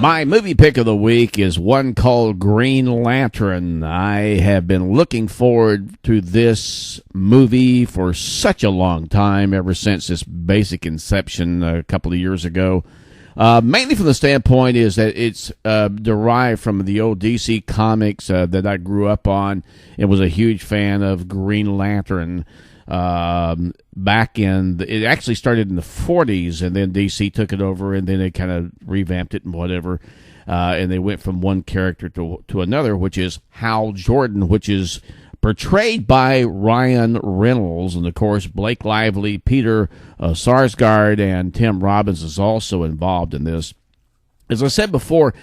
My movie pick of the week is one called Green Lantern. I have been looking forward to this movie for such a long time, ever since its basic inception a couple of years ago. Mainly from the standpoint is that it's derived from the old DC comics that I grew up on and was a huge fan of Green Lantern. Back in it actually started in the 40s, and then DC took it over, and then they kind of revamped it and whatever, and they went from one character to another, which is Hal Jordan, which is portrayed by Ryan Reynolds, and of course Blake Lively, Peter Sarsgaard, and Tim Robbins is also involved in this. As I said before,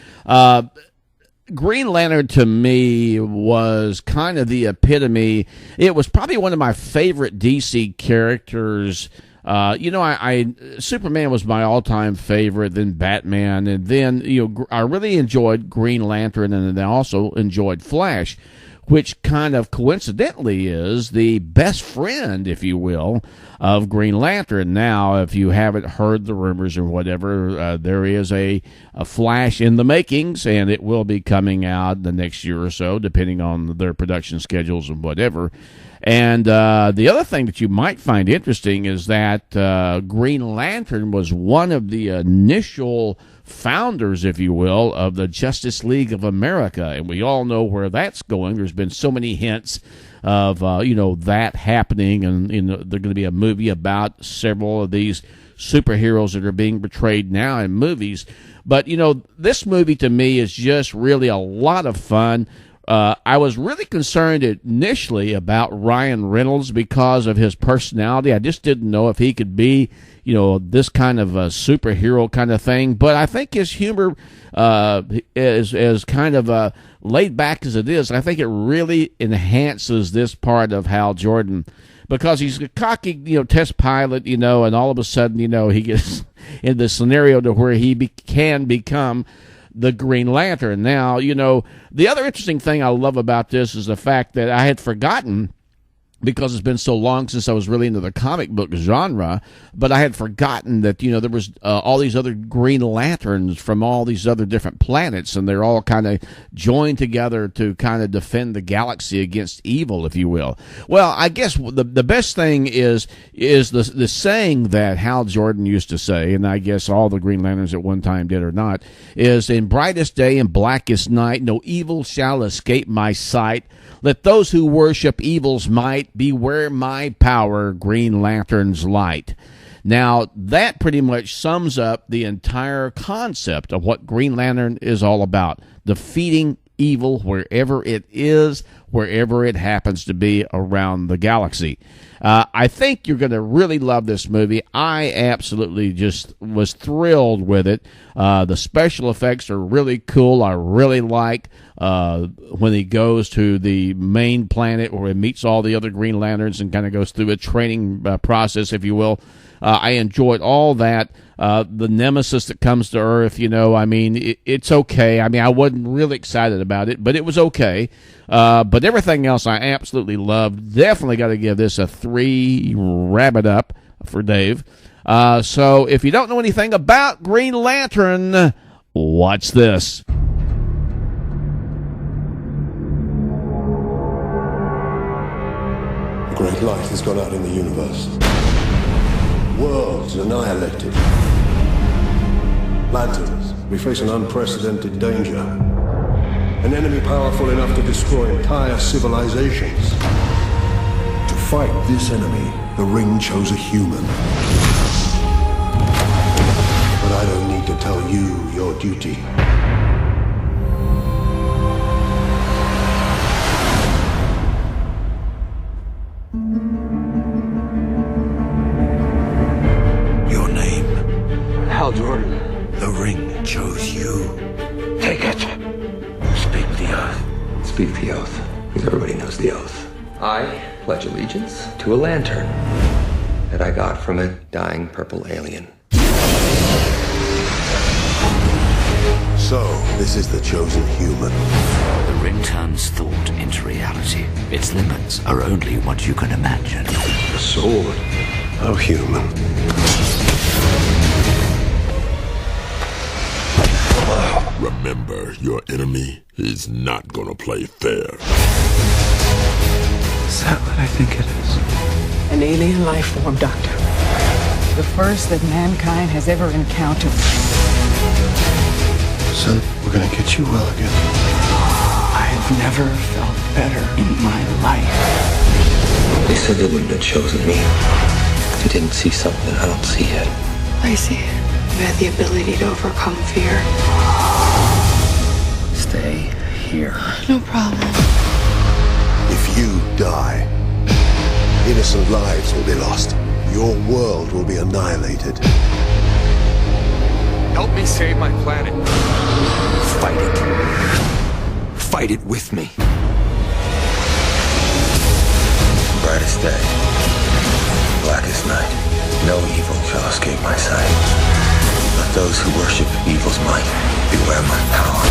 Green Lantern to me was kind of the epitome. It was probably one of my favorite DC characters. I Superman was my all-time favorite, then Batman, and then I really enjoyed Green Lantern, and then I also enjoyed Flash, which kind of coincidentally is the best friend, if you will, of Green Lantern. Now, if you haven't heard the rumors or whatever, there is a Flash in the makings, and it will be coming out the next year or so, depending on their production schedules and whatever. And the other thing that you might find interesting is that Green Lantern was one of the initial founders, if you will, of the Justice League of America, and we all know where that's going. There's been so many hints of that happening, and there's going to be a movie about several of these superheroes that are being portrayed now in movies. But this movie to me is just really a lot of fun. I was really concerned initially about Ryan Reynolds because of his personality. I just didn't know if he could be, this kind of a superhero kind of thing. But I think his humor is kind of laid back as it is. I think it really enhances this part of Hal Jordan because he's a cocky, test pilot, and all of a sudden, he gets in the scenario to where he can become the Green Lantern. Now, the other interesting thing I love about this is the fact that I had forgotten, because it's been so long since I was really into the comic book genre, but I had forgotten that, there was all these other Green Lanterns from all these other different planets, and they're all kind of joined together to kind of defend the galaxy against evil, if you will. Well, I guess the best thing is the saying that Hal Jordan used to say, and I guess all the Green Lanterns at one time did or not, is, "In brightest day and blackest night, no evil shall escape my sight. Let those who worship evil's might beware my power, Green Lantern's light." Now, that pretty much sums up the entire concept of what Green Lantern is all about: defeating evil wherever it is, wherever it happens to be around the galaxy. I think you're going to really love this movie. I absolutely just was thrilled with it. The special effects are really cool. I really like when he goes to the main planet where he meets all the other Green Lanterns and kind of goes through a training process, if you will. I enjoyed all that. The nemesis that comes to Earth, it's okay. I wasn't really excited about it, but it was okay. But everything else I absolutely loved. Definitely got to give this a 3 wrap it up for Dave. So if you don't know anything about Green Lantern, watch this. A great light has gone out in the universe. Worlds annihilated. Lanterns, we face an unprecedented danger. An enemy powerful enough to destroy entire civilizations. To fight this enemy, the Ring chose a human. But I don't need to tell you your duty. Your name? Hal Jordan. The Ring chose you. Take it. Speak the oath. Speak the oath. Everybody knows the oath. I pledge allegiance to a lantern that I got from a dying purple alien. So, this is the chosen human. The ring turns thought into reality. Its limits are only what you can imagine. The sword. How human. Remember, your enemy is not gonna play fair. Is that what I think it is? An alien life form, Doctor. The first that mankind has ever encountered. Son, we're gonna get you well again. I've never felt better in my life. They said they wouldn't have chosen me. They didn't see something I don't see yet. I see. You had the ability to overcome fear. Stay here. No problem. If you die, innocent lives will be lost. Your world will be annihilated. Help me save my planet. Fight it. Fight it with me. Brightest day, blackest night. No evil shall escape my sight. Let those who worship evil's might beware my power.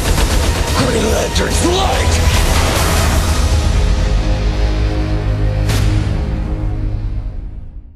Green Lantern's light!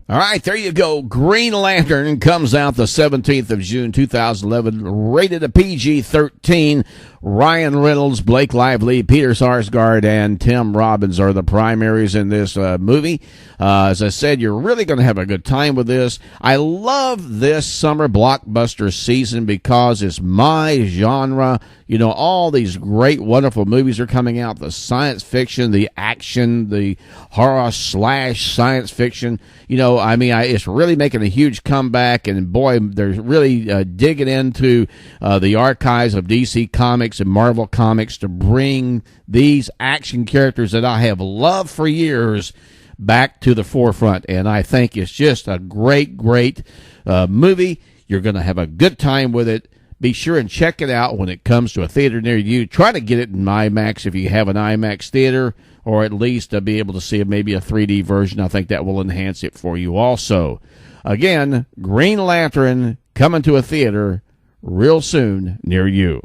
All right, there you go. Green Lantern comes out the 17th of June, 2011, rated a PG-13. Ryan Reynolds, Blake Lively, Peter Sarsgaard, and Tim Robbins are the primaries in this movie. As I said, you're really going to have a good time with this. I love this summer blockbuster season because it's my genre. You know, all these great, wonderful movies are coming out. The science fiction, the action, the horror / science fiction. You know, I mean, it's really making a huge comeback. And boy, they're really digging into the archives of DC Comics and Marvel Comics to bring these action characters that I have loved for years back to the forefront. And I think it's just a great, great movie. You're going to have a good time with it. Be sure and check it out when it comes to a theater near you. Try to get it in IMAX if you have an IMAX theater, or at least be able to see maybe a 3D version. I think that will enhance it for you also. Again, Green Lantern coming to a theater real soon near you.